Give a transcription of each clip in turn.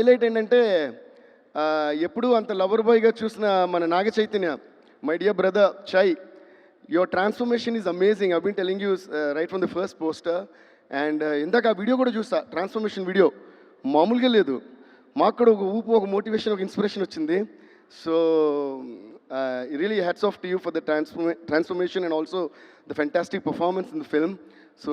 Highlight ఏంటంటే ఎప్పుడూ అంత లవర్ బాయ్గా చూసిన మన Naga Chaitanya, my dear brother Chai, your transformation is amazing. I been telling you right from the first poster. And ఇందాక ఆ వీడియో కూడా చూసా, ట్రాన్స్ఫర్మేషన్ వీడియో మామూలుగా లేదు. మాకు కూడా ఒక ఊపు, ఒక మోటివేషన్, ఒక ఇన్స్పిరేషన్ వచ్చింది. So really hats off to you for the transformation and also the fantastic performance in the film. So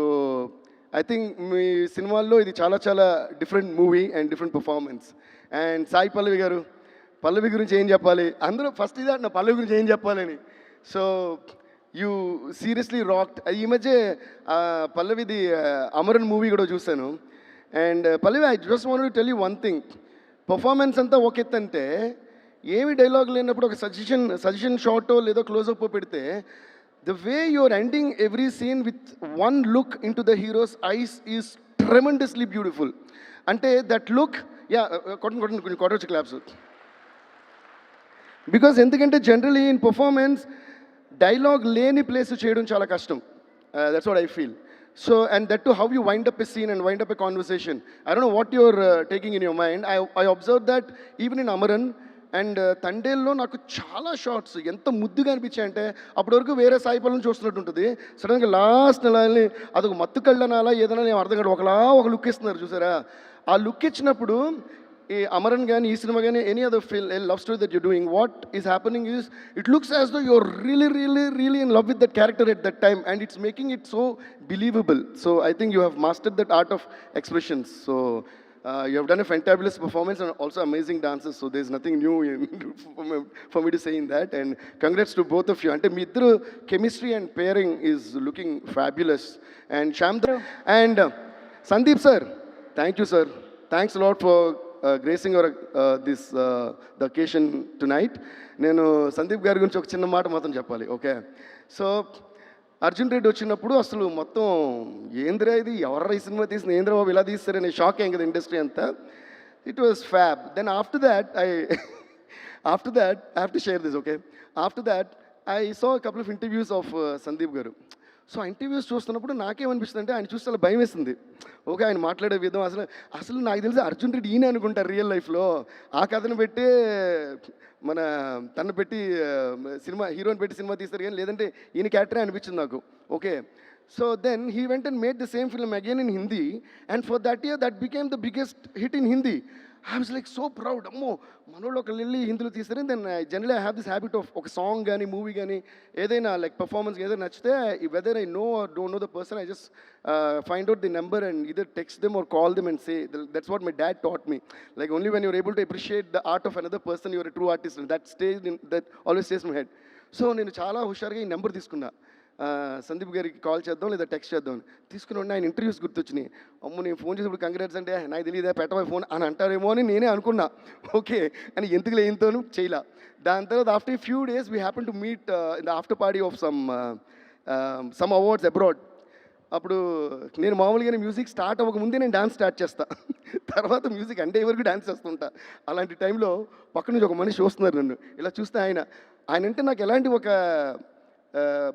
I think మీ సినిమాల్లో ఇది చాలా చాలా different movie and different performance. And Sai Pallavi గారు, పల్లవి గురించి ఏం చెప్పాలి, అందరూ ఫస్ట్ ఇదే నా పల్లవి గురించి ఏం చెప్పాలని. So you seriously rocked. ఈ మధ్య పల్లవిది అమరన్ మూవీ కూడా చూశాను. And Pallavi, I just want to tell you one thing. Performance అంతా ఒక ఎత్తు అంటే, ఏమి డైలాగ్ లేనప్పుడు ఒక సజెషన్ షార్టో లేదో క్లోజప్ పెడితే, the way you're ending every scene with one look into the hero's eyes is tremendously beautiful. Ante that look, yeah, కొట్టొచ్చు క్లాప్స్. బికాస్ ఎందుకంటే జనరలీ ఇన్ పర్ఫార్మెన్స్ డైలాగ్ లేని ప్లేస్ చేయడం చాలా కష్టం. That's what I feel. So and that to how you wind up a scene and wind up a conversation. I don't know what your taking in your mind. I observe that even in Amaran and తండేల్లో నాకు చాలా shorts ఎంత ముద్దుగా అనిపించాయంటే, అప్పటి వరకు వేరే సాయి పల్లవిని చూస్తున్నట్టు ఉంటుంది. సడన్గా లాస్ట్ నెల అదొక మత్తు కళ్ళనాలా ఏదైనా నేను అర్థం కాదు, ఒక లుక్ ఇస్తున్నారు చూసారా. ఆ లుక్ ఇచ్చినప్పుడు ఈ అమరన్ కానీ ఈ సినిమా కానీ any other love story that you doing, what is happening is it looks as though you're really in love with that character at that time and it's making it so believable. So I think you have mastered that art of expressions. So you have done a fantabulous performance and also amazing dances, so there's nothing new for me to say in that. And congrats to both of you. Ante మీ ఇద్దరు chemistry and pairing is looking fabulous. And Shyam and Sandeep sir, thank you sir, thanks a lot for gracing our this the occasion tonight. నేను సందీప్ గారి గురించి ఒక చిన్న మాట మాత్రం చెప్పాలి. Okay, so Arjun Reddy వచ్చినప్పుడు అసలు మొత్తం ఏంద్రా ఇది, ఎవరు ఈ సినిమా తీసిన, ఏంద్ర బాబు ఇలా తీస్తారని షాక్ అయ్యాం కదా ఇండస్ట్రీ అంతా. It was fab. Then after that I have to share this. Okay, after that I saw couple of interviews of Sandeep garu. So ఆ ఇంటర్వ్యూస్ చూస్తున్నప్పుడు నాకేమనిపిస్తుంది అంటే, ఆయన చూస్తే చాలా భయం వేస్తుంది. ఓకే, ఆయన మాట్లాడే విధం అసలు నాకు తెలిసి అర్జున్ రెడ్డి ఈయన అనుకుంటారు రియల్ లైఫ్లో. ఆ కథను పెట్టి తను పెట్టి సినిమా హీరోని పెట్టి సినిమా తీస్తారు కానీ, లేదంటే ఈయన క్యారెక్టరే అనిపించింది నాకు. Okay, so then he went and made the same film again in Hindi and for that year that became the biggest hit in Hindi. I was like so proud. అమ్మో, మనోళ్ళు ఒక వెళ్ళి హిందీలో తీస్తారు. Then generally I have this habit of ఒక song కానీ movie కానీ ఏదైనా లైక్ పర్ఫార్మెన్స్ ఏదైనా నచ్చితే, whether I know or don't know the person, I just find out the number and either text them or call them and say. That's what my dad taught me. Like only when you're able to appreciate the art of another person, you're a true artist. And that always stays in my head. So నేను చాలా హుషారుగా ఈ number తీసుకున్నా. సందీప్ గారికి call చేద్దాం లేదా text చేద్దాం తీసుకుని ఉండి ఆయన ఇంటర్వ్యూస్ గుర్తొచ్చినాయి. అమ్మో, నేను ఫోన్ చేసినప్పుడు కంగ్రాట్స్ అంటే నాకు తెలియదా పెట్టవా ఫోన్ అని అంటారేమో అని నేనే అనుకున్నా. ఓకే అని ఎందుకు లేనితోనూ చేయలా. దాని తర్వాత after a few days we happen to meet in the after party of some awards abroad. అప్పుడు నేను మామూలుగానే మ్యూజిక్ స్టార్ట్ అవ్వకముందే నేను డాన్స్ స్టార్ట్ చేస్తా, తర్వాత మ్యూజిక్ అంటే వరకు డాన్స్ చేస్తుంటా. అలాంటి టైంలో పక్క నుంచి ఒక మనిషి చూస్తున్నారు నన్ను. ఇలా చూస్తే ఆయన అంటే నాకు ఎలాంటి ఒక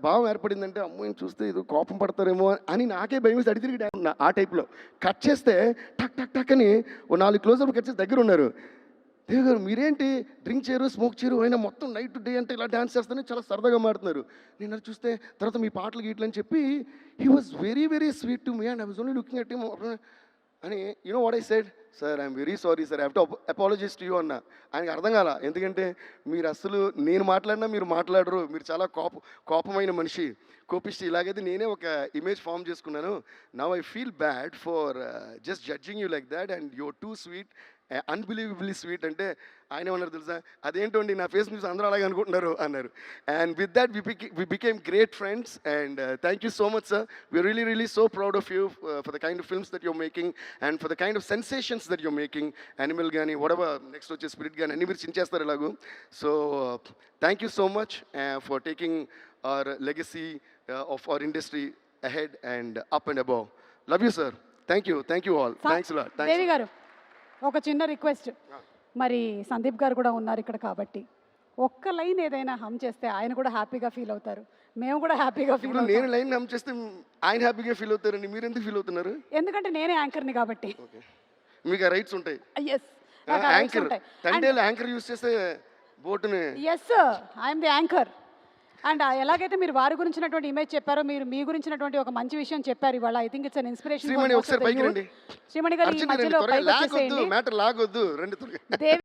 భావం ఏర్పడిందంటే, అమ్మో నేను చూస్తే ఇది కోపం పడతారేమో అని నాకే భయం వేసి అడిగి తిరిగి ఆ టైప్లో కట్ చేస్తే టక్ టక్ టక్ అని ఓ 4 క్లోజప్ కట్ చేసి దగ్గర ఉన్నారు. దేవ్ గారు మీరేంటి డ్రింక్ చేయరు, స్మోక్ చేయరు, అయినా మొత్తం నైట్ డే అంటే ఇలా డ్యాన్స్ చేస్తానే చాలా సరదాగా మాడుతున్నారు. నేను అది చూస్తే తర్వాత మీ పాటలు గీట్లు అని చెప్పి he was very very sweet to me and I was only looking at him అని. You know what I said, sir I'm very sorry sir, I have to apologise to you అన్న. ఆయనకి అర్థం కాల, ఎందుకంటే మీరు అసలు నేను మాట్లాడినా మీరు మాట్లాడరు, మీరు చాలా కోపమైన మనిషి, కోపిష్టి. ఇలాగైతే నేనే ఒక ఇమేజ్ ఫామ్ చేసుకున్నాను. Now I feel bad for just judging you like that and your two sweet, unbelievably sweet. అంటే ఆయన ఏమన్నారు తెలుసా, అదేంటండి నా ఫేస్ చూసి అందరూ అలాగే అనుకుంటున్నారు అన్నారు. And with that we became great friends and thank you so much sir. We're really so proud of you for the kind of films that you're making and for the kind of sensations that you're making. Animal కానీ whatever next వచ్చే Spirit కానీ అన్ని మీరు చించేస్తారు ఇలాగూ. So thank you so much for taking our legacy of our industry ahead and up and above. Love you sir. Thank you all. Thanks lot. Devi గారు, ఒక చిన్న రిక్వెస్ట్. మరి సందీప్ గారు కూడా ఉన్నారు ఇక్కడ కాబట్టి ఒక్క లైన్ ఏదైనా హమ్ చేస్తే ఆయన కూడా హ్యాపీగా ఫీల్ అవుతారు, మేము కూడా హ్యాపీగా ఫీల్ అవుతాం. నేను లైన్ హమ్ చేస్తే ఆయన హ్యాపీగా ఫీల్ అవుతారండి, మీరు ఎందుకు ఫీల్ అవుతున్నారు? ఎందుకంటే నేనే యాంకర్ని కాబట్టి మీకు రైట్స్ ఉంటాయి. ఎస్, నాకు ఆ rights యాంకర్ ఉంటాయి. తండేలు యాంకర్ యూస్ చేస్తే బోటుని yes I'm the anchor. And ఎలాగైతే మీరు వారి గురించినటువంటి ఇమేజ్ చెప్పారో, మీరు మీ గురించినటువంటి ఒక మంచి విషయం చెప్పారు ఇవాళ. I think it's an inspiration. Shreemani ఒకసారి పైకి రండి. శ్రీమణి గారు ఈ అర్జున్ రండి మధ్యలో త్వరగా పైకి లాగొద్దు వచ్చేసేయండి. మ్యాటర్ లాగొద్దు రండి త్వరగా. దేవి